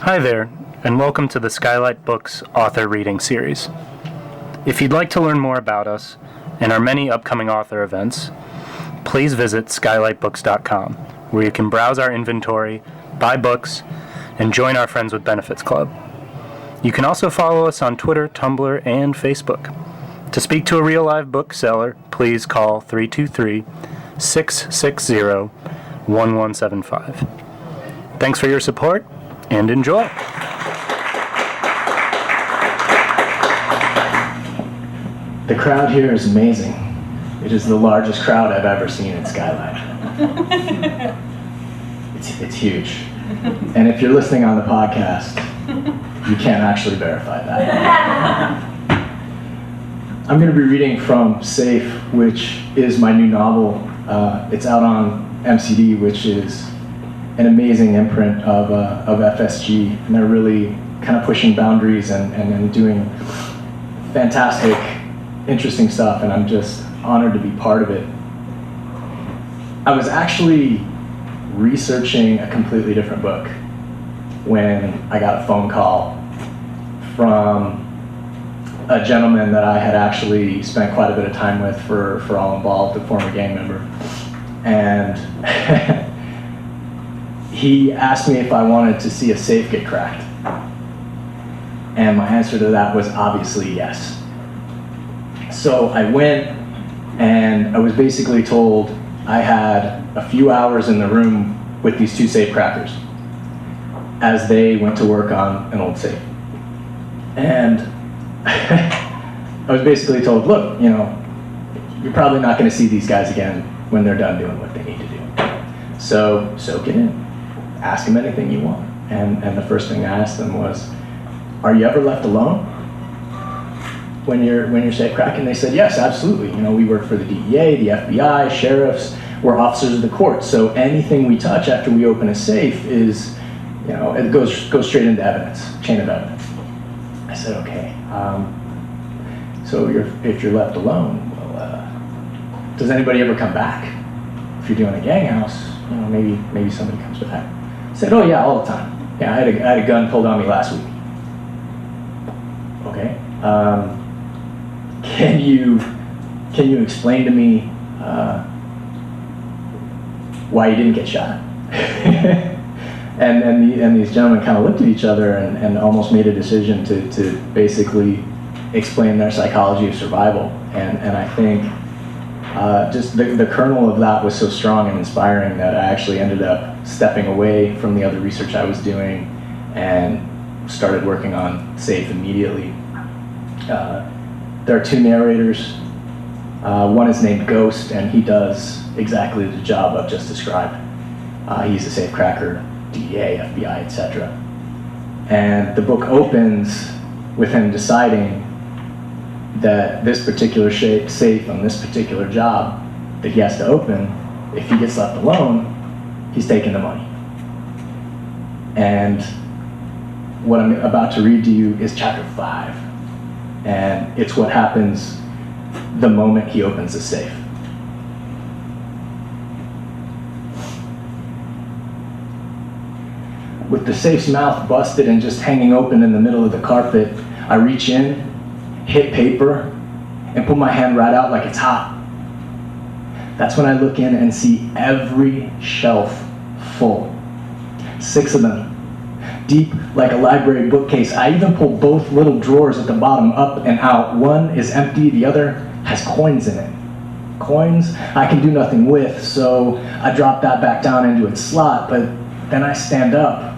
Hi there, and welcome to the Skylight Books author reading series. If you'd like to learn more about us and our many upcoming author events, please visit skylightbooks.com, where you can browse our inventory, buy books, and join our Friends with Benefits Club. You can also follow us on Twitter, Tumblr, and Facebook. To speak to a real live bookseller, please call 323-660-1175. Thanks for your support, and enjoy. The crowd here is amazing. It is the largest crowd I've ever seen in Skylight. It's huge. And if you're listening on the podcast, you can't actually verify that. I'm going to be reading from Safe, which is my new novel. It's out on MCD, which is an amazing imprint of FSG, and they're really kind of pushing boundaries and doing fantastic, interesting stuff, and I'm just honored to be part of it. I was actually researching a completely different book when I got a phone call from a gentleman that I had actually spent quite a bit of time with for All Involved, a former gang member. And he asked me if I wanted to see a safe get cracked. And my answer to that was obviously yes. So I went, and I was basically told I had a few hours in the room with these two safecrackers as they went to work on an old safe. And I was basically told, look, you're probably not going to see these guys again when they're done doing what they need to do. So soak it in. Ask them anything you want. And the first thing I asked them was, are you ever left alone when you're safe cracking? They said, yes, absolutely. We work for the DEA, the FBI, sheriffs. We're officers of the court. So anything we touch after we open a safe is, it goes straight into evidence, chain of evidence. I said, okay. So if you're left alone, well, does anybody ever come back? If you're doing a gang house, maybe somebody comes back. I said, oh yeah, all the time. Yeah, I had a gun pulled on me last week. Okay. Can you explain to me why you didn't get shot? and these gentlemen kind of looked at each other and almost made a decision to basically explain their psychology of survival. And I think just the kernel of that was so strong and inspiring that I actually ended up stepping away from the other research I was doing and started working on Safe immediately. There are two narrators. One is named Ghost, and he does exactly the job I've just described. He's a safecracker, DEA, FBI, etc. And the book opens with him deciding that this particular safe on this particular job that he has to open, if he gets left alone, he's taking the money. And what I'm about to read to you is chapter 5. And it's what happens the moment he opens the safe. With the safe's mouth busted and just hanging open in the middle of the carpet, I reach in, hit paper, and put my hand right out like it's hot. That's when I look in and see every shelf full. 6 of them. Deep like a library bookcase. I even pulled both little drawers at the bottom up and out. One is empty, the other has coins in it. Coins I can do nothing with, so I drop that back down into its slot, but then I stand up.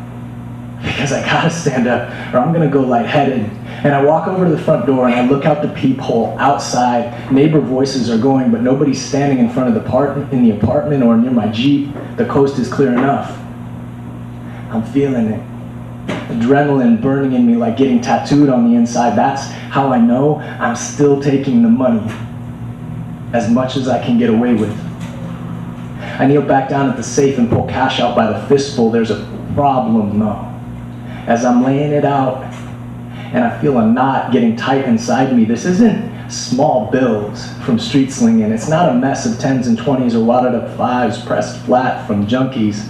Because I gotta stand up or I'm gonna go lightheaded. And I walk over to the front door and I look out the peephole outside. Neighbor voices are going, but nobody's standing in front of the apartment or near my Jeep. The coast is clear enough. I'm feeling it. Adrenaline burning in me like getting tattooed on the inside. That's how I know I'm still taking the money. As much as I can get away with. I kneel back down at the safe and pull cash out by the fistful. There's a problem though. As I'm laying it out, and I feel a knot getting tight inside me. This isn't small bills from street slinging. It's not a mess of 10s and 20s or wadded up 5s pressed flat from junkies.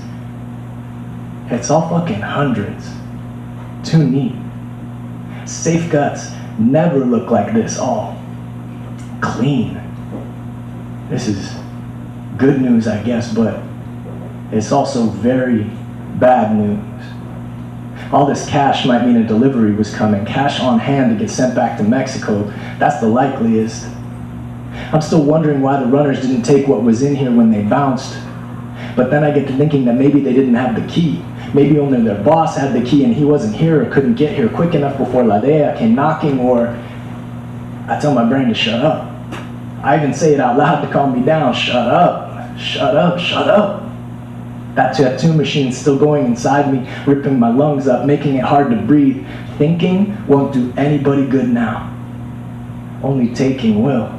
It's all fucking hundreds. too neat. Safe guts never look like this, all clean. This is good news, I guess, but it's also very bad news. All this cash might mean a delivery was coming, cash on hand to get sent back to Mexico. That's the likeliest. I'm still wondering why the runners didn't take what was in here when they bounced. But then I get to thinking that maybe they didn't have the key. Maybe only their boss had the key and he wasn't here or couldn't get here quick enough before La Dea came knocking, or I tell my brain to shut up. I even say it out loud to calm me down. Shut up, shut up, shut up. That tattoo machine's still going inside me, ripping my lungs up, making it hard to breathe. Thinking won't do anybody good now. Only taking will.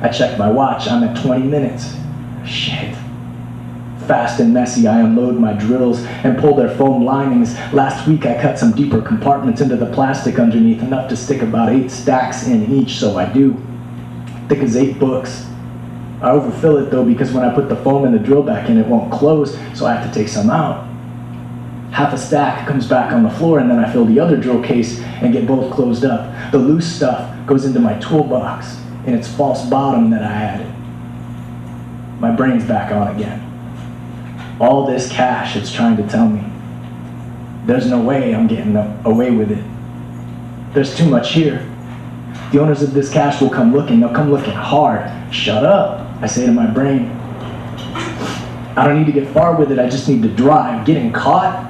I check my watch, I'm at 20 minutes. Shit. Fast and messy, I unload my drills and pull their foam linings. Last week I cut some deeper compartments into the plastic underneath, enough to stick about 8 stacks in each, so I do. Thick as 8 books. I overfill it though, because when I put the foam and the drill back in, it won't close, so I have to take some out. Half a stack comes back on the floor, and then I fill the other drill case and get both closed up. The loose stuff goes into my toolbox in its false bottom that I added. My brain's back on again. All this cash, it's trying to tell me. There's no way I'm getting away with it. There's too much here. The owners of this cash will come looking. They'll come looking hard. Shut up, I say to my brain. I don't need to get far with it. I just need to drive. Getting caught?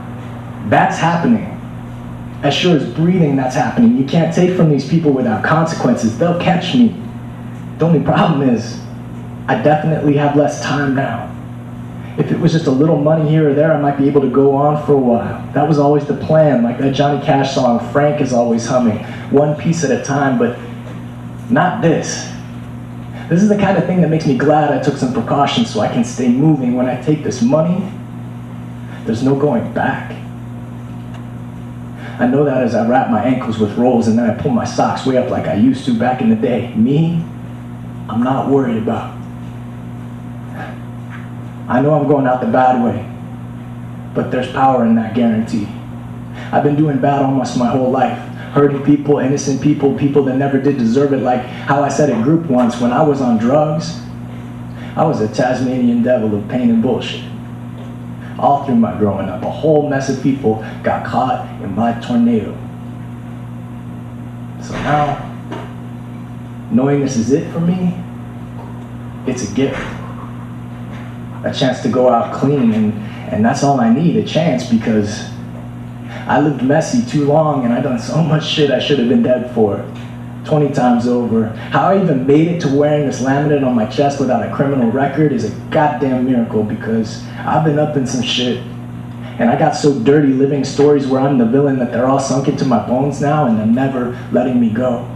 That's happening. As sure as breathing, that's happening. You can't take from these people without consequences. They'll catch me. The only problem is, I definitely have less time now. If it was just a little money here or there, I might be able to go on for a while. That was always the plan, like that Johnny Cash song Frank is always humming. One piece at a time, but not this. This is the kind of thing that makes me glad I took some precautions so I can stay moving. When I take this money, there's no going back. I know that as I wrap my ankles with rolls and then I pull my socks way up like I used to back in the day. Me, I'm not worried about. I know I'm going out the bad way, but there's power in that guarantee. I've been doing bad almost my whole life, hurting people, innocent people, people that never did deserve it, like how I said at group once, when I was on drugs, I was a Tasmanian devil of pain and bullshit. All through my growing up, a whole mess of people got caught in my tornado. So now, knowing this is it for me, it's a gift. A chance to go out clean, and that's all I need, a chance, because I lived messy too long and I done so much shit I should have been dead for, 20 times over. How I even made it to wearing this laminate on my chest without a criminal record is a goddamn miracle, because I've been up in some shit, and I got so dirty living stories where I'm the villain that they're all sunk into my bones now and they're never letting me go.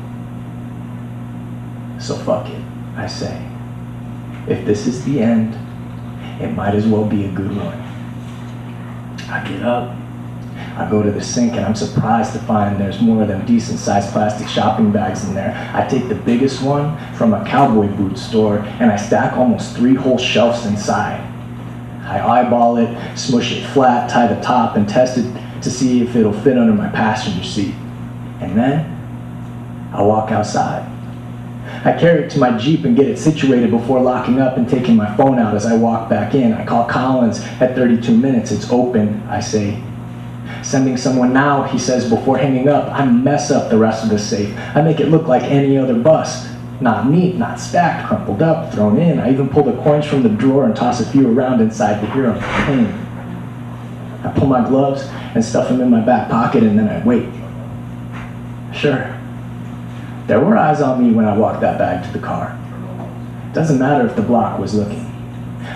So fuck it, I say. If this is the end, it might as well be a good one. I get up, I go to the sink, and I'm surprised to find there's more of them decent sized plastic shopping bags in there. I take the biggest one from a cowboy boot store and I stack almost 3 whole shelves inside. I eyeball it, smush it flat, tie the top, and test it to see if it'll fit under my passenger seat. And then I walk outside. I carry it to my Jeep and get it situated before locking up and taking my phone out as I walk back in. I call Collins at 32 minutes. It's open, I say. Sending someone now, he says before hanging up. I mess up the rest of the safe. I make it look like any other bust. Not neat, not stacked, crumpled up, thrown in. I even pull the coins from the drawer and toss a few around inside to hear them ping. I pull my gloves and stuff them in my back pocket, and then I wait. Sure. There were eyes on me when I walked that bag to the car. Doesn't matter if the block was looking.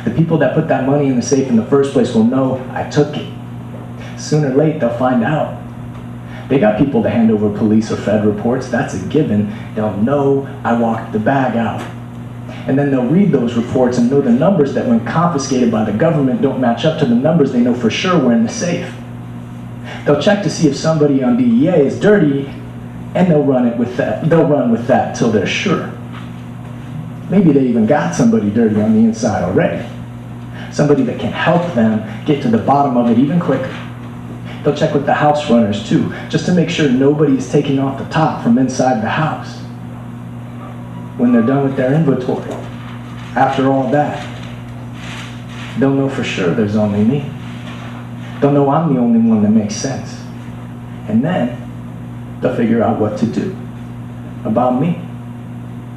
The people that put that money in the safe in the first place will know I took it. Sooner or late, they'll find out. They got people to hand over police or Fed reports, that's a given. They'll know I walked the bag out. And then they'll read those reports and know the numbers that when confiscated by the government don't match up to the numbers they know for sure were in the safe. They'll check to see if somebody on DEA is dirty, and they'll run with that till they're sure. Maybe they even got somebody dirty on the inside already. Somebody that can help them get to the bottom of it even quicker. They'll check with the house runners too, just to make sure nobody is taking off the top from inside the house. When they're done with their inventory, after all that, they'll know for sure there's only me. They'll know I'm the only one that makes sense. And then they'll figure out what to do about me,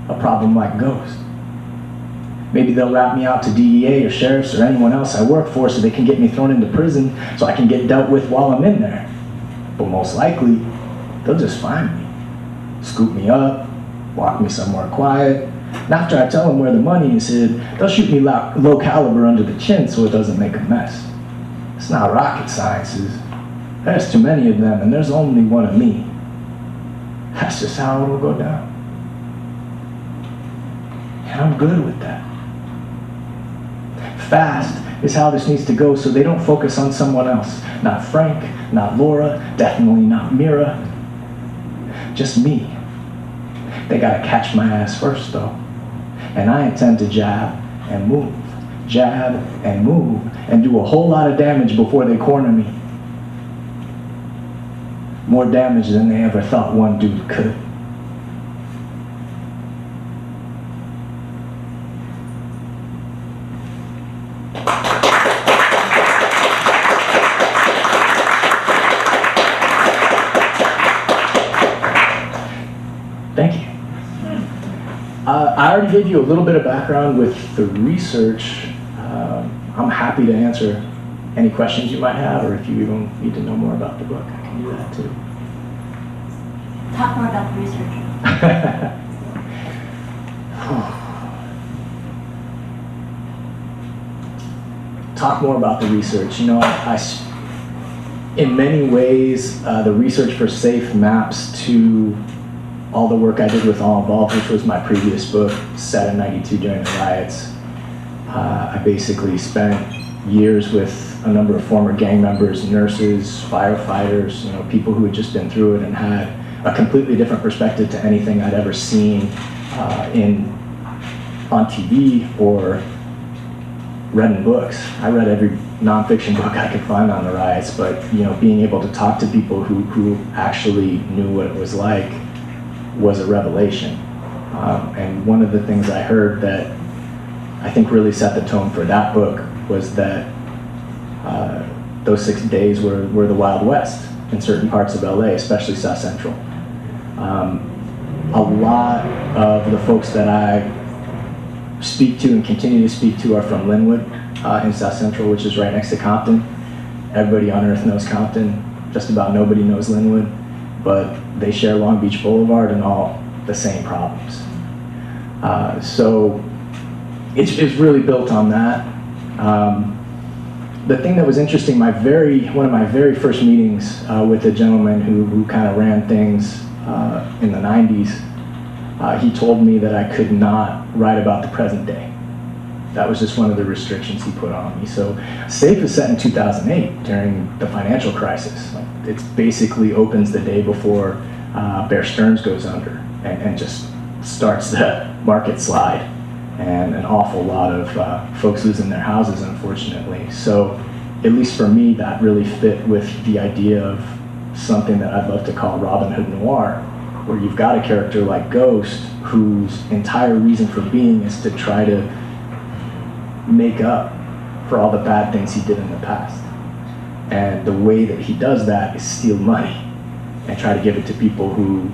a problem like Ghost. Maybe they'll rat me out to DEA or sheriffs or anyone else I work for so they can get me thrown into prison so I can get dealt with while I'm in there. But most likely, they'll just find me, scoop me up, walk me somewhere quiet. And after I tell them where the money is hid, they'll shoot me low caliber under the chin so it doesn't make a mess. It's not rocket science. There's too many of them and there's only one of me. That's just how it'll go down. And I'm good with that. Fast is how this needs to go so they don't focus on someone else. Not Frank, not Laura, definitely not Mira. Just me. They gotta catch my ass first though. And I intend to jab and move, and do a whole lot of damage before they corner me. More damage than they ever thought one dude could. Thank you. I already gave you a little bit of background with the research. I'm happy to answer any questions you might have, or if you even need to know more about the book, I can do that too. Talk more about the research. Talk more about the research. You know, in many ways, the research for SAFE maps to all the work I did with All Involved, which was my previous book, set in '92 during the riots. I basically spent years with a number of former gang members, nurses, firefighters, you know, people who had just been through it and had a completely different perspective to anything I'd ever seen on TV or read in books. I read every nonfiction book I could find on the riots, but you know, being able to talk to people who actually knew what it was like was a revelation. And one of the things I heard that I think really set the tone for that book was that those 6 days were the Wild West in certain parts of LA, especially South Central. A lot of the folks that I speak to and continue to speak to are from Linwood in South Central, which is right next to Compton. Everybody on earth knows Compton. Just about nobody knows Linwood, but they share Long Beach Boulevard and all the same problems. So it's really built on that. The thing that was interesting, one of my very first meetings with a gentleman who kind of ran things in the 90s, he told me that I could not write about the present day. That was just one of the restrictions he put on me. So SAFE is set in 2008 during the financial crisis. It basically opens the day before Bear Stearns goes under and just starts the market slide, and an awful lot of folks losing their houses, unfortunately. So at least for me, that really fit with the idea of something that I'd love to call Robin Hood Noir, where you've got a character like Ghost whose entire reason for being is to try to make up for all the bad things he did in the past. And the way that he does that is steal money and try to give it to people who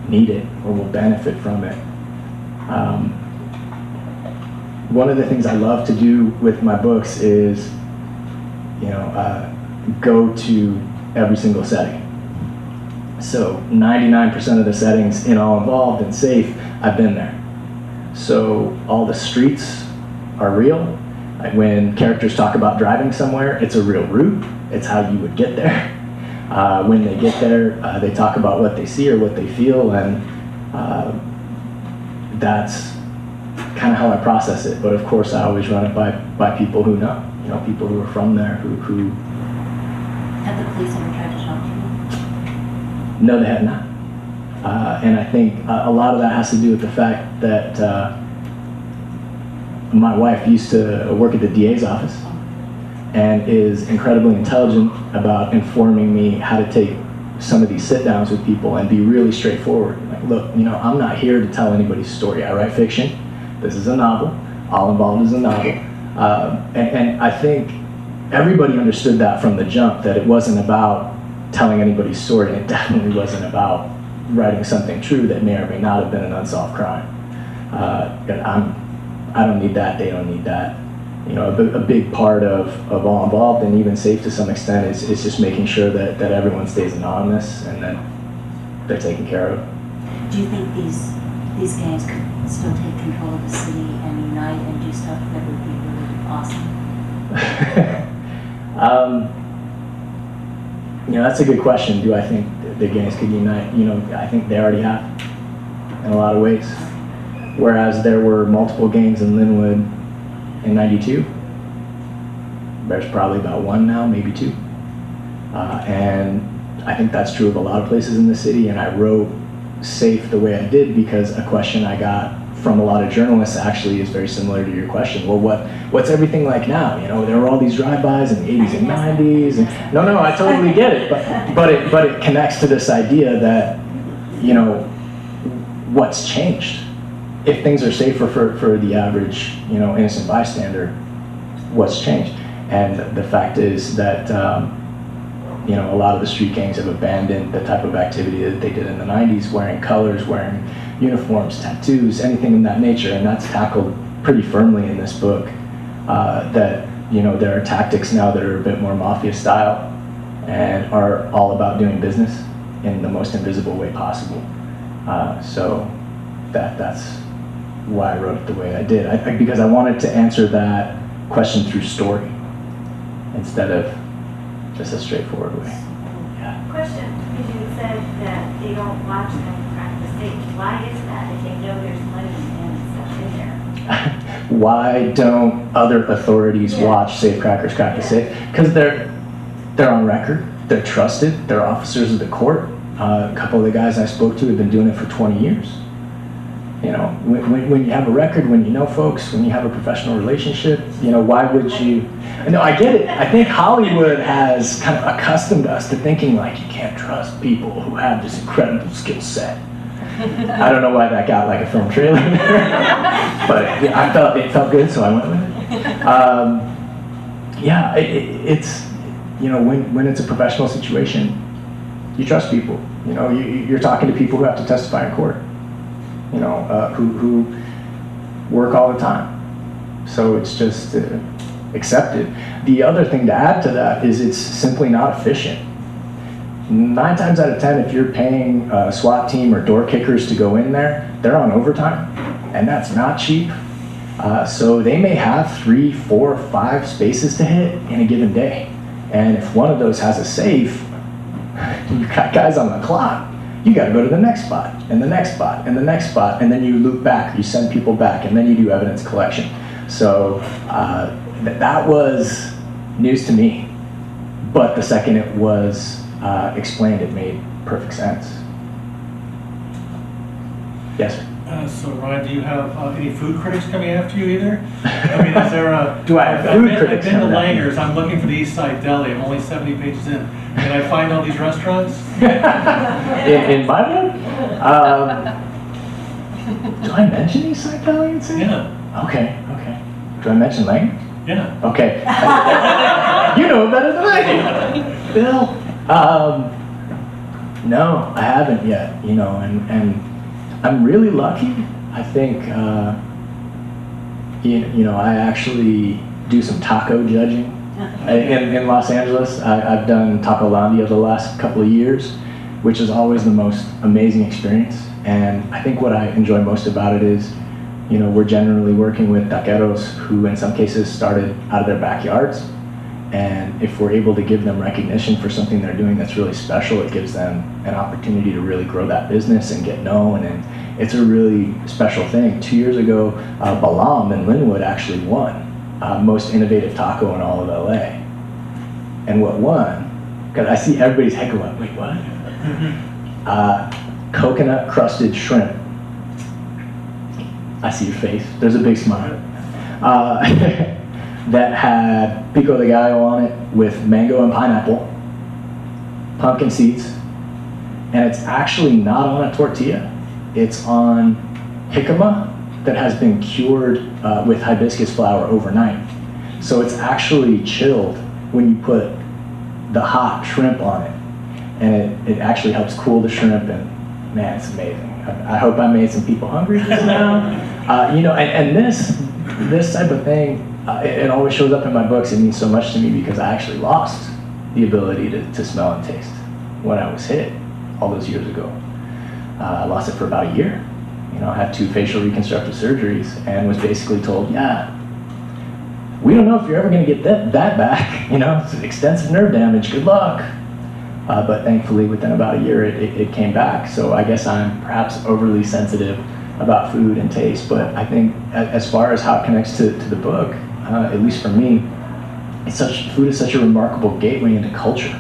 need it or will benefit from it. One of the things I love to do with my books is, go to every single setting. So 99% of the settings in All Involved and SAFE, I've been there. So all the streets are real. Like when characters talk about driving somewhere, it's a real route. It's how you would get there. When they get there, they talk about what they see or what they feel, and that's kind of how I process it. But of course, I always run it by people who know, people who are from there, who Have the police ever tried to talk to you? No, they have not. And I think a lot of that has to do with the fact that my wife used to work at the DA's office. and is incredibly intelligent about informing me how to take some of these sit-downs with people and be really straightforward. Like, look, I'm not here to tell anybody's story. I write fiction. This is a novel. All Involved is a novel. And I think everybody understood that from the jump, that it wasn't about telling anybody's story, and it definitely wasn't about writing something true that may or may not have been an unsolved crime. I don't need that, they don't need that. A big part of All Involved, and even Safe to some extent, is just making sure that everyone stays anonymous and that they're taken care of. Do you think these gangs could still take control of the city and unite and do stuff that would be really awesome? That's a good question. Do I think the gangs could unite? I think they already have in a lot of ways. Whereas there were multiple gangs in Linwood in '92, there's probably about one now, maybe two. And I think that's true of a lot of places in the city, and I wrote Safe the way I did because a question I got from a lot of journalists actually is very similar to your question. Well, what's everything like now? There were all these drive-bys in the 80s and 90s, and no, I totally get it, but it connects to this idea that, what's changed? If things are safer for the average, innocent bystander, what's changed? And the fact is that, a lot of the street gangs have abandoned the type of activity that they did in the 90s, wearing colors, wearing uniforms, tattoos, anything of that nature, and that's tackled pretty firmly in this book. That there are tactics now that are a bit more mafia style and are all about doing business in the most invisible way possible. So that's why I wrote it the way I did, because I wanted to answer that question through story instead of just a straightforward way. Yeah. Question, because you said that they don't watch them crack the safe. Why is that if they know there's money and stuff in there? Why don't other authorities watch safecrackers crack the safe? Because they're on record, they're trusted, they're officers of the court. A couple of the guys I spoke to have been doing it for 20 years. When you have a record, when you know folks, when you have a professional relationship, why would you? No, I get it. I think Hollywood has kind of accustomed us to thinking like you can't trust people who have this incredible skill set. I don't know why that got like a film trailer there, but it felt good, so I went with it. It's when it's a professional situation, you trust people. You're talking to people who have to testify in court. Who work all the time. So it's just accepted. The other thing to add to that is it's simply not efficient. 9 times out of 10, if you're paying a SWAT team or door kickers to go in there, they're on overtime, and that's not cheap. So they may have 3, 4, 5 spaces to hit in a given day. And if one of those has a safe, you've got guys on the clock. You got to go to the next spot, and the next spot, and the next spot, and then you loop back, you send people back, and then you do evidence collection. So that was news to me. But the second it was explained, it made perfect sense. Yes, sir? So Ryan, do you have any food critics coming after you either? I mean, is there a... Do I have food critics I've been to coming after me? Langer's. I'm looking for the East Side Deli. I'm only 70 pages in. Can I find all these restaurants? in my book? Do I mention East Side Deli? Yeah. Okay. Do I mention Langer's? Yeah. Okay. You know better than I do. Bill? No, I haven't yet, and I'm really lucky. I think, I actually do some taco judging in Los Angeles. I've done Tacolandia the last couple of years, which is always the most amazing experience. And I think what I enjoy most about it is, we're generally working with taqueros who in some cases started out of their backyards. And if we're able to give them recognition for something they're doing that's really special, it gives them an opportunity to really grow that business and get known. And it's a really special thing. 2 years ago, Balam in Linwood actually won most innovative taco in all of LA. And what won, because I see everybody's head go up, wait, what? Coconut crusted shrimp. I see your face, there's a big smile. that had pico de gallo on it with mango and pineapple, pumpkin seeds, and it's actually not on a tortilla. It's on jicama that has been cured with hibiscus flower overnight. So it's actually chilled when you put the hot shrimp on it. And it actually helps cool the shrimp, and man, it's amazing. I hope I made some people hungry just now. You know, and this type of thing, it always shows up in my books. It means so much to me because I actually lost the ability to smell and taste when I was hit all those years ago. I lost it for about a year. You know, I had 2 facial reconstructive surgeries and was basically told, yeah, we don't know if you're ever going to get that back. You know, it's extensive nerve damage. Good luck. But thankfully, within about a year, it came back. So I guess I'm perhaps overly sensitive about food and taste. But I think as far as how it connects to the book, at least for me, food is such a remarkable gateway into culture.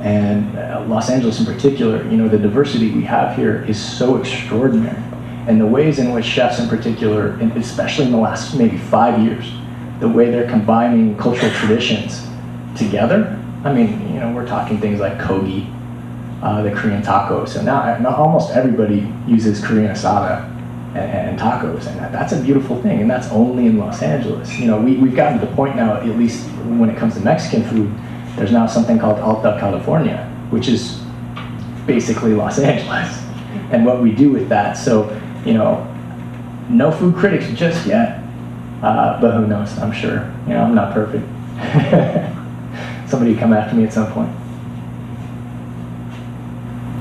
And Los Angeles in particular, you know, the diversity we have here is so extraordinary. And the ways in which chefs in particular, and especially in the last maybe 5 years, the way they're combining cultural traditions together. I mean, you know, we're talking things like kogi, the Korean taco. So now almost everybody uses Korean asada and tacos, and that's a beautiful thing, and that's only in Los Angeles. You know, we've gotten to the point now, at least when it comes to Mexican food, there's now something called Alta California, which is basically Los Angeles, and what we do with that. So, you know, no food critics just yet, but who knows, I'm sure. You know, I'm not perfect. Somebody come after me at some point.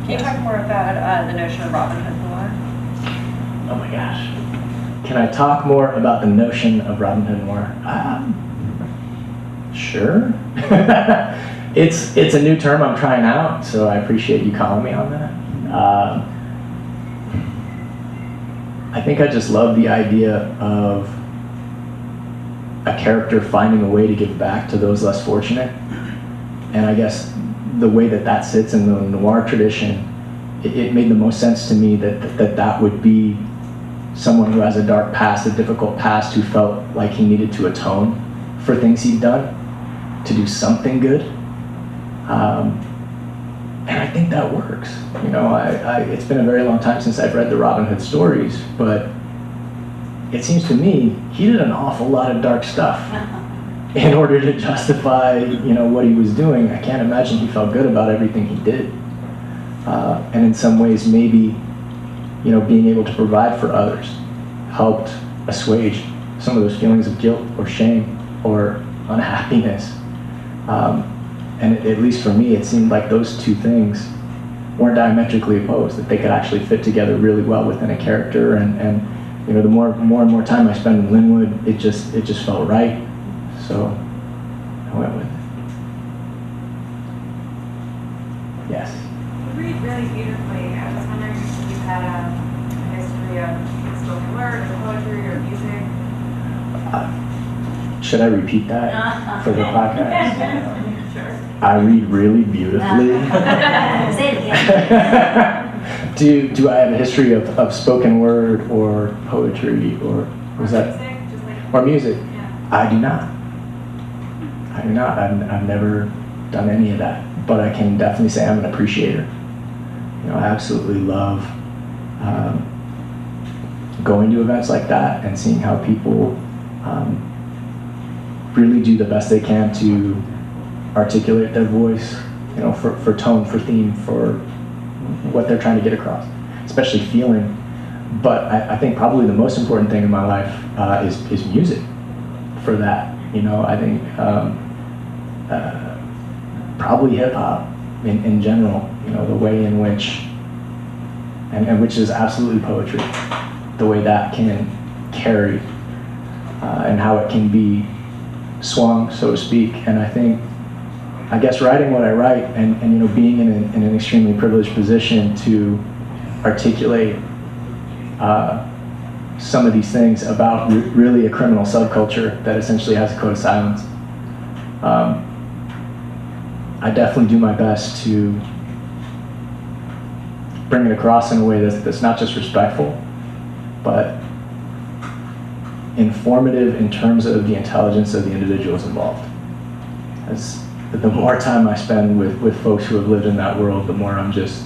Can you talk more about the notion of Robin Hood noir? Oh my gosh. Can I talk more about the notion of Robin Hood noir? Sure. It's a new term I'm trying out, so I appreciate you calling me on that. I think I just love the idea of a character finding a way to give back to those less fortunate. And I guess the way that sits in the noir tradition, it made the most sense to me that would be someone who has a dark past, a difficult past, who felt like he needed to atone for things he'd done, to do something good. And I think that works. You know, it's been a very long time since I've read the Robin Hood stories, but it seems to me he did an awful lot of dark stuff in order to justify, you know, what he was doing. I can't imagine he felt good about everything he did. And in some ways, maybe, you know, being able to provide for others helped assuage some of those feelings of guilt or shame or unhappiness. And at least for me, it seemed like those two things weren't diametrically opposed, that they could actually fit together really well within a character. And you know, the more and more time I spend in Linwood, it just felt right. So I went with it. Yes. You read really beautifully. I was wondering if you had a history of spoken word or poetry or music. Should I repeat that for the podcast? Sure. I read really beautifully. Say it again. Do I have a history of spoken word or poetry or was that Music, just like or music? yeah. I do not. I've never done any of that, but I can definitely say I'm an appreciator. You know, I absolutely love going to events like that and seeing how people really do the best they can to articulate their voice, you know, for tone, for theme, for what they're trying to get across, especially feeling. But I think probably the most important thing in my life is music for that. You know, I think probably hip hop in general, you know, the way in which, and which is absolutely poetry, the way that can carry and how it can be swung, so to speak. And I guess writing what I write and you know, being in an extremely privileged position to articulate some of these things about really a criminal subculture that essentially has a code of silence. I definitely do my best to bring it across in a way that's not just respectful, but informative in terms of the intelligence of the individuals involved. The more time I spend with folks who have lived in that world, the more I'm just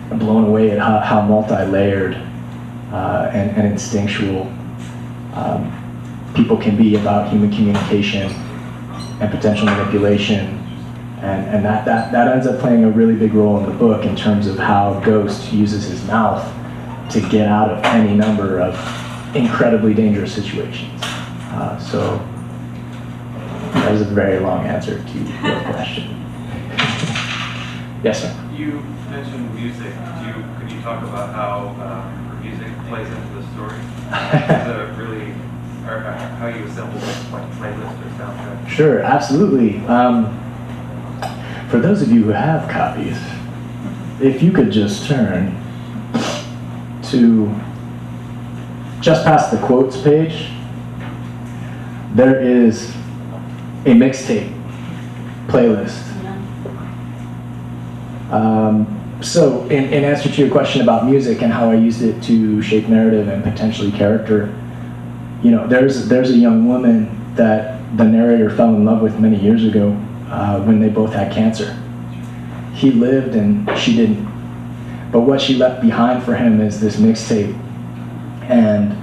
blown away at how multi-layered and instinctual people can be about human communication and potential manipulation. And that ends up playing a really big role in the book in terms of how Ghost uses his mouth to get out of any number of incredibly dangerous situations. So that was a very long answer to your question. Yes, sir. You mentioned music. Could you talk about how music plays into the story? Is it really, or how you assemble like playlist or soundtrack? Sure, absolutely. For those of you who have copies, if you could just turn to just past the quotes page, there is a mixtape playlist. So in answer to your question about music and how I used it to shape narrative and potentially character, there's a young woman that the narrator fell in love with many years ago when they both had cancer. He lived and she didn't. But what she left behind for him is this mixtape, and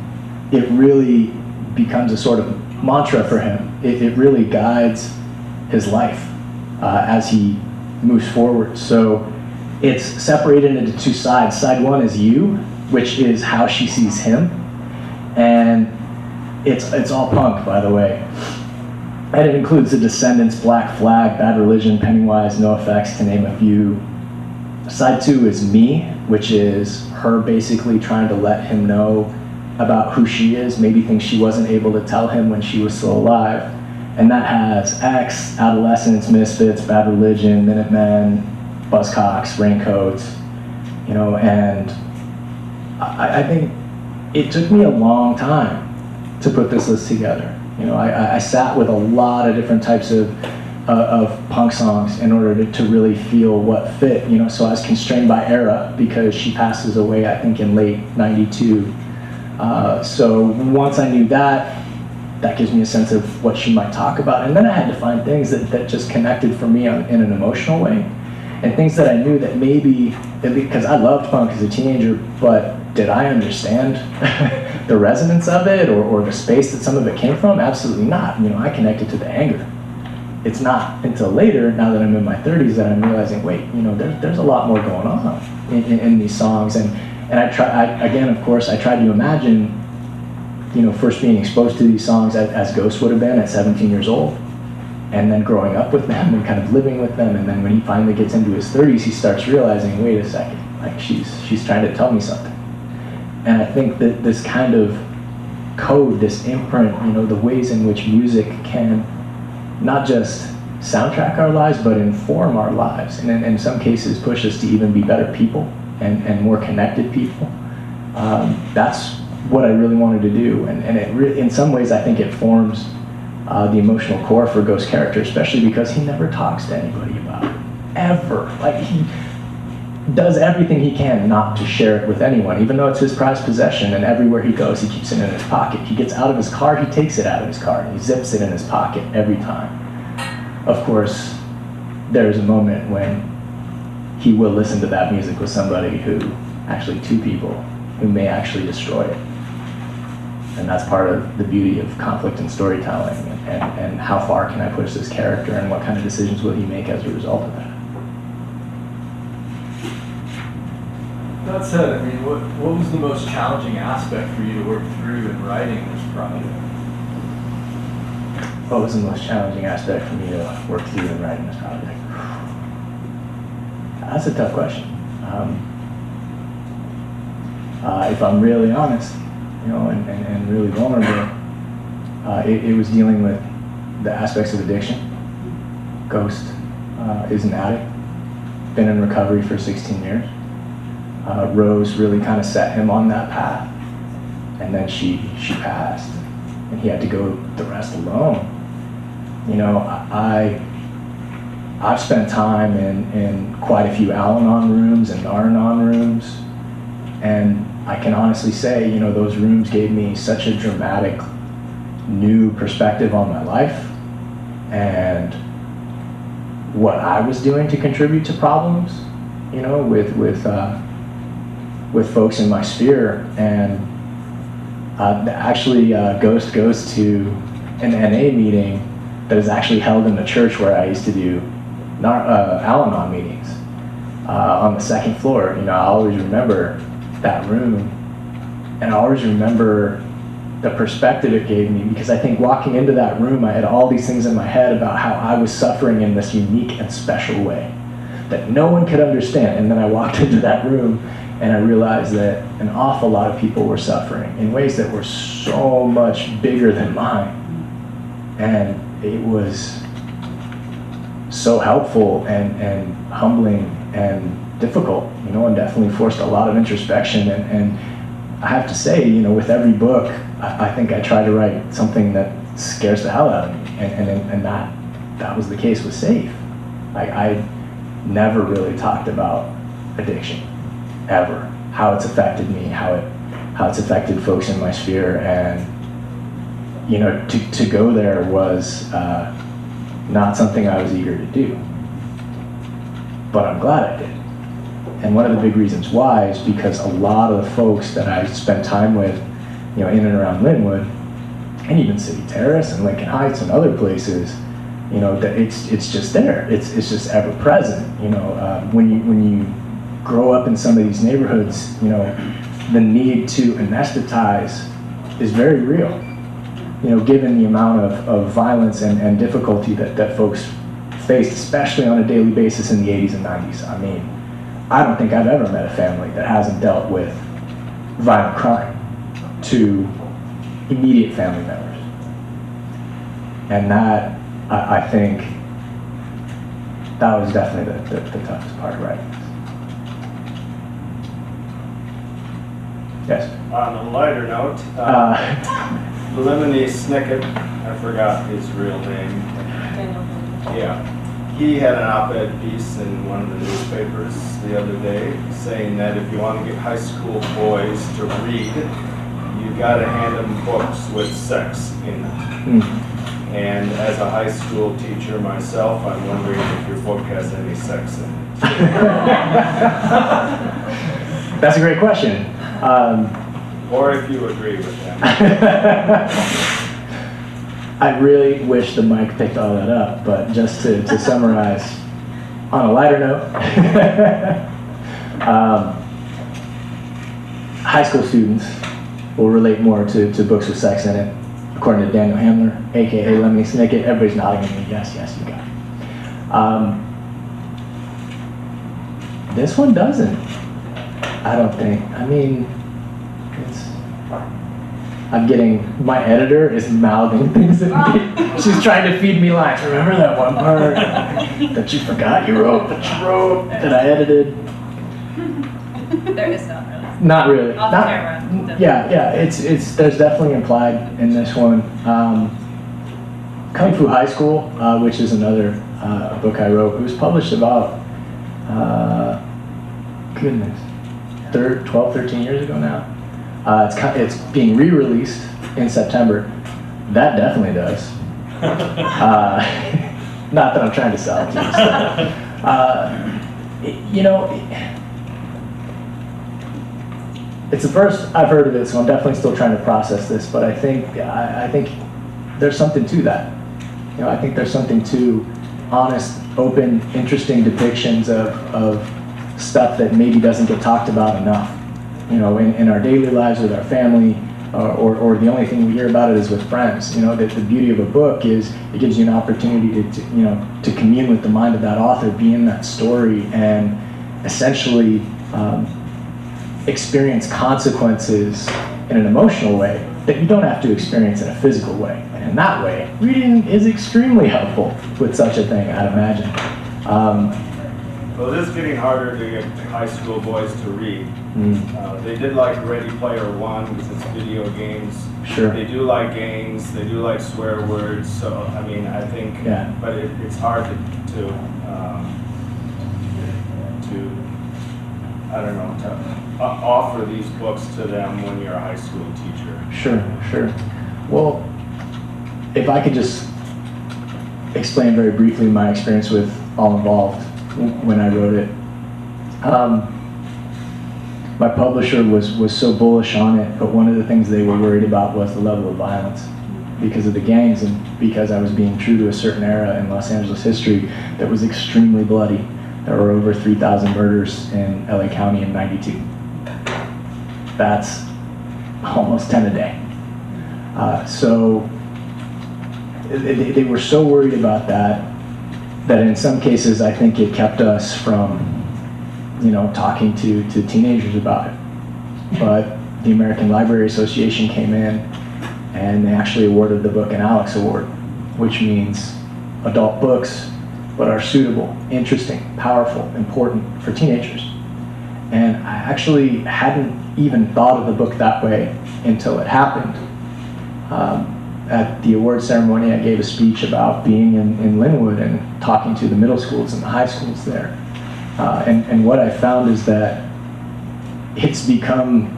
it really becomes a sort of mantra for him. It really guides his life as he moves forward. So it's separated into two sides. Side one is you, which is how she sees him, and it's all punk, by the way. And it includes The Descendants, Black Flag, Bad Religion, Pennywise, NoFX, to name a few. Side two is me, which is her basically trying to let him know about who she is, maybe things she wasn't able to tell him when she was still alive. And that has X, Adolescents, Misfits, Bad Religion, Minutemen, Buzzcocks, Raincoats, and I think it took me a long time to put this list together. I sat with a lot of different types of punk songs in order to really feel what fit, so I was constrained by era because she passes away, I think, in late '92. So once I knew that gives me a sense of what she might talk about. And then I had to find things that just connected for me in an emotional way, and things that I knew that maybe, because I loved punk as a teenager, but did I understand the resonance of it or the space that some of it came from? Absolutely not. I connected to the anger. It's not until later, now that I'm in my 30s, that I'm realizing, wait, there's a lot more going on in these songs. And I tried to imagine, first being exposed to these songs as Ghost would have been at 17 years old, and then growing up with them and kind of living with them. And then when he finally gets into his 30s, he starts realizing, wait a second, like she's trying to tell me something. And I think that this kind of code, this imprint, the ways in which music can not just soundtrack our lives, but inform our lives, and in some cases push us to even be better people and more connected people. That's what I really wanted to do, and in some ways I think it forms the emotional core for Ghost's character, especially because he never talks to anybody about it, ever. Like, he does everything he can not to share it with anyone, even though it's his prized possession, and everywhere he goes he keeps it in his pocket. He gets out of his car, he takes it out of his car, and he zips it in his pocket every time. Of course, there's a moment when he will listen to that music with somebody two people who may actually destroy it. And that's part of the beauty of conflict and storytelling, and how far can I push this character, and what kind of decisions will he make as a result of that. That said, what was the most challenging aspect for you to work through in writing this project? What was the most challenging aspect for me to work through in writing this project? That's a tough question. If I'm really honest, and really vulnerable, it was dealing with the aspects of addiction. Ghost is an addict, been in recovery for 16 years. Rose really kind of set him on that path, and then she passed, and he had to go the rest alone. I've spent time in quite a few Al-Anon rooms and Nar-Anon rooms, and I can honestly say, you know, those rooms gave me such a dramatic new perspective on my life and what I was doing to contribute to problems, you know, with folks in my sphere. And actually, Ghost goes to an NA meeting that is actually held in the church where I used to do Al-Anon meetings on the second floor. You know, I always remember that room, and I always remember the perspective it gave me, because I think walking into that room, I had all these things in my head about how I was suffering in this unique and special way that no one could understand. And then I walked into that room and I realized that an awful lot of people were suffering in ways that were so much bigger than mine. And it was so helpful and humbling and difficult, you know, and definitely forced a lot of introspection. And I have to say, you know, with every book, I think I try to write something that scares the hell out of me. And that was the case with Safe. I never really talked about addiction, ever. How it's affected me, how it's affected folks in my sphere. And, you know, to go there was not something I was eager to do. But I'm glad I did. And one of the big reasons why is because a lot of the folks that I spent time with, you know, in and around Linwood, and even City Terrace and Lincoln Heights and other places, you know, that it's just there. It's just ever present. You know, when you grow up in some of these neighborhoods, you know, the need to anesthetize is very real. You know, given the amount of violence and difficulty that folks faced, especially on a daily basis in the 80s and 90s. I mean, I don't think I've ever met a family that hasn't dealt with violent crime to immediate family members. And that, I think, that was definitely the toughest part of writing this. Yes? On a lighter note, Lemony Snicket, I forgot his real name. Yeah. He had an op-ed piece in one of the newspapers the other day saying that if you want to get high school boys to read, you got to hand them books with sex in them. And as a high school teacher myself, I'm wondering if your book has any sex in it. That's a great question. Or if you agree with that. I really wish the mic picked all that up, but just to summarize, on a lighter note, high school students will relate more to books with sex in it, according to Daniel Handler, aka Lemony Snicket. Everybody's nodding at me. Yes, you got it. This one doesn't. I don't think. I mean, my editor is mouthing things at me. She's trying to feed me lines. Remember that one part that you forgot you wrote, that I edited? There is not really. Not really. Off camera. Yeah. It's there's definitely implied in this one. Kung Fu High School, which is another book I wrote. It was published about 12, 13 years ago now. It's being re-released in September. That definitely does. Not that I'm trying to sell it to you. You know, it's the first I've heard of it, so I'm definitely still trying to process this. But I think there's something to that. You know, I think there's something to honest, open, interesting depictions of stuff that maybe doesn't get talked about enough. You know, in our daily lives with our family, or the only thing we hear about it is with friends. You know, the beauty of a book is it gives you an opportunity to commune with the mind of that author, be in that story, and essentially experience consequences in an emotional way that you don't have to experience in a physical way. And in that way, reading is extremely helpful with such a thing, I'd imagine. Well, it is getting harder to get high school boys to read. They did like Ready Player One because it's video games. Sure. They do like games. They do like swear words. So I mean, I think, Yeah. but it's hard to I don't know, to offer these books to them when you're a high school teacher? Sure. Well, if I could just explain very briefly my experience with All Involved when I wrote it. My publisher was so bullish on it, but one of the things they were worried about was the level of violence because of the gangs and because I was being true to a certain era in Los Angeles history that was extremely bloody. There were over 3,000 murders in LA County in '92. That's almost 10 a day. So they were so worried about that in some cases I think it kept us from talking to teenagers about it. But the American Library Association came in and they actually awarded the book an Alex Award, which means adult books but are suitable, interesting, powerful, important for teenagers. And I actually hadn't even thought of the book that way until it happened. At the award ceremony, I gave a speech about being in Linwood and talking to the middle schools and the high schools there. And what I found is that it's become,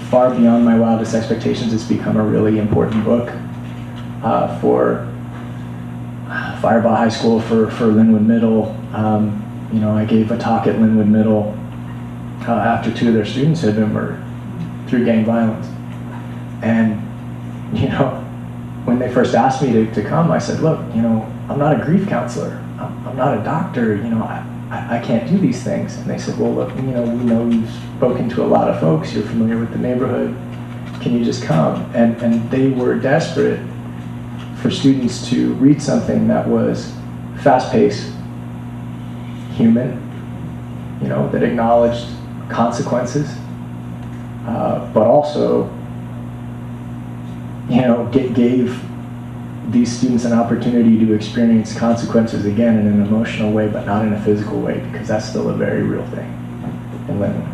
far beyond my wildest expectations, it's become a really important book for Firebaugh High School, for Linwood Middle. I gave a talk at Linwood Middle after 2 of their students had been murdered through gang violence. And, when they first asked me to come, I said, look, I'm not a grief counselor. I'm not a doctor, I can't do these things. And they said, well, look, we know you've spoken to a lot of folks, you're familiar with the neighborhood, can you just come? And they were desperate for students to read something that was fast-paced, human, that acknowledged consequences, but also, gave these students an opportunity to experience consequences again in an emotional way, but not in a physical way, because that's still a very real thing in Linwood.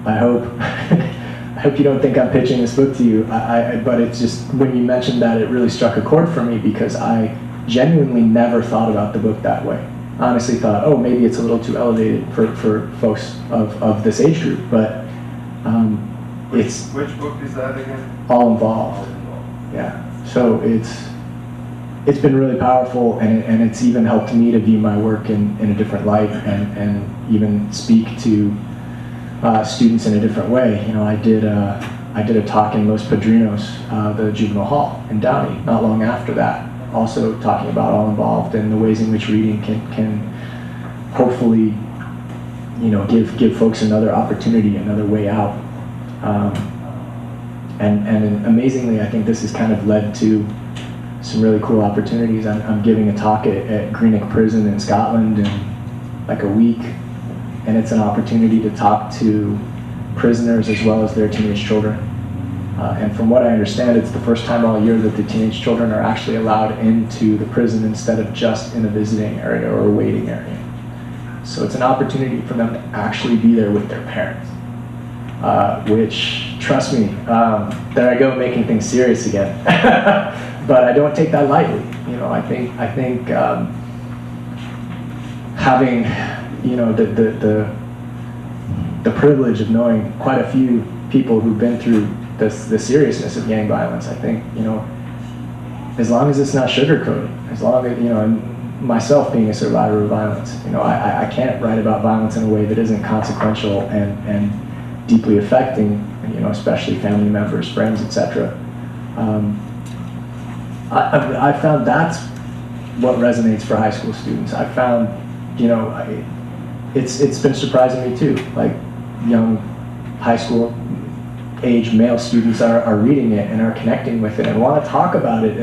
I hope you don't think I'm pitching this book to you, but it's just, when you mentioned that, it really struck a chord for me because I genuinely never thought about the book that way. I honestly thought, oh, maybe it's a little too elevated for folks of this age group, but it's... Which book is that again? All Involved. Yeah, so it's been really powerful, and it's even helped me to view my work in a different light and even speak to students in a different way. I did a talk in Los Padrinos, the juvenile hall in Downey, not long after that, also talking about All Involved and the ways in which reading can hopefully give folks another opportunity, another way out. And amazingly, I think this has kind of led to some really cool opportunities. I'm giving a talk at Greenock Prison in Scotland in like a week, and it's an opportunity to talk to prisoners as well as their teenage children. And from what I understand, it's the first time all year that the teenage children are actually allowed into the prison instead of just in a visiting area or a waiting area. So it's an opportunity for them to actually be there with their parents. Which, trust me, there I go making things serious again. But I don't take that lightly. I think having the privilege of knowing quite a few people who've been through the seriousness of gang violence, I think as long as it's not sugarcoated, as long as myself being a survivor of violence, I can't write about violence in a way that isn't consequential and deeply affecting, especially family members, friends, etc. I found that's what resonates for high school students. I found, it's been surprising me too. Like young high school age male students are reading it and are connecting with it and want to talk about it.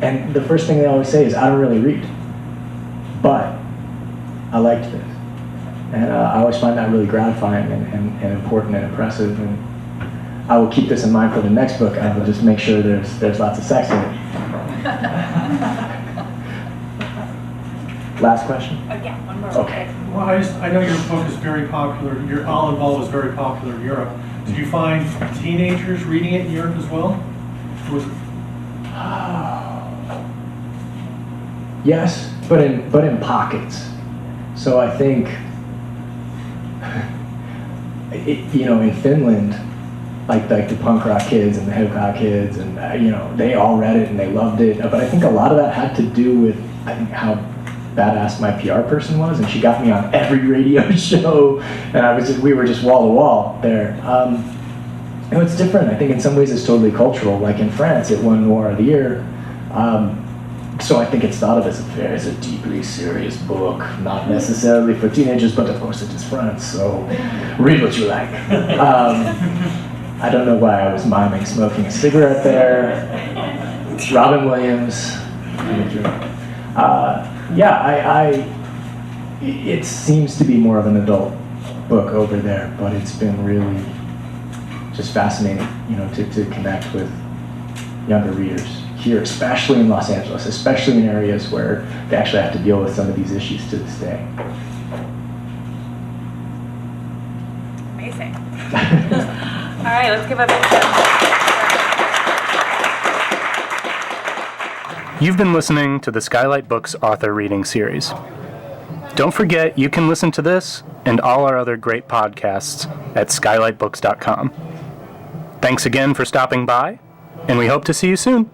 And the first thing they always say is, I don't really read, but I liked this. And I always find that really gratifying and important and impressive. And I will keep this in mind for the next book. I will just make sure there's lots of sex in it. Last question? Yeah, one more. Okay. Well, I know your book is very popular. Your All Involved is very popular in Europe. Did you find teenagers reading it in Europe as well? Or was it... Yes, but in pockets. So I think in Finland, like the punk rock kids and the hip hop kids, and they all read it and they loved it. But I think a lot of that had to do with how badass my PR person was, and she got me on every radio show, and we were just wall to wall there. It's different. I think in some ways it's totally cultural. Like in France, it won Noir of the Year. So I think it's thought of as a deeply serious book, not necessarily for teenagers, but of course it is France, so read what you like. I don't know why I was miming smoking a cigarette there. Robin Williams. It seems to be more of an adult book over there, but it's been really just fascinating, to connect with younger readers here, especially in Los Angeles, especially in areas where they actually have to deal with some of these issues to this day. Amazing. All right, let's give a big You've been listening to the Skylight Books author reading series. Don't forget, you can listen to this and all our other great podcasts at skylightbooks.com. Thanks again for stopping by, and we hope to see you soon.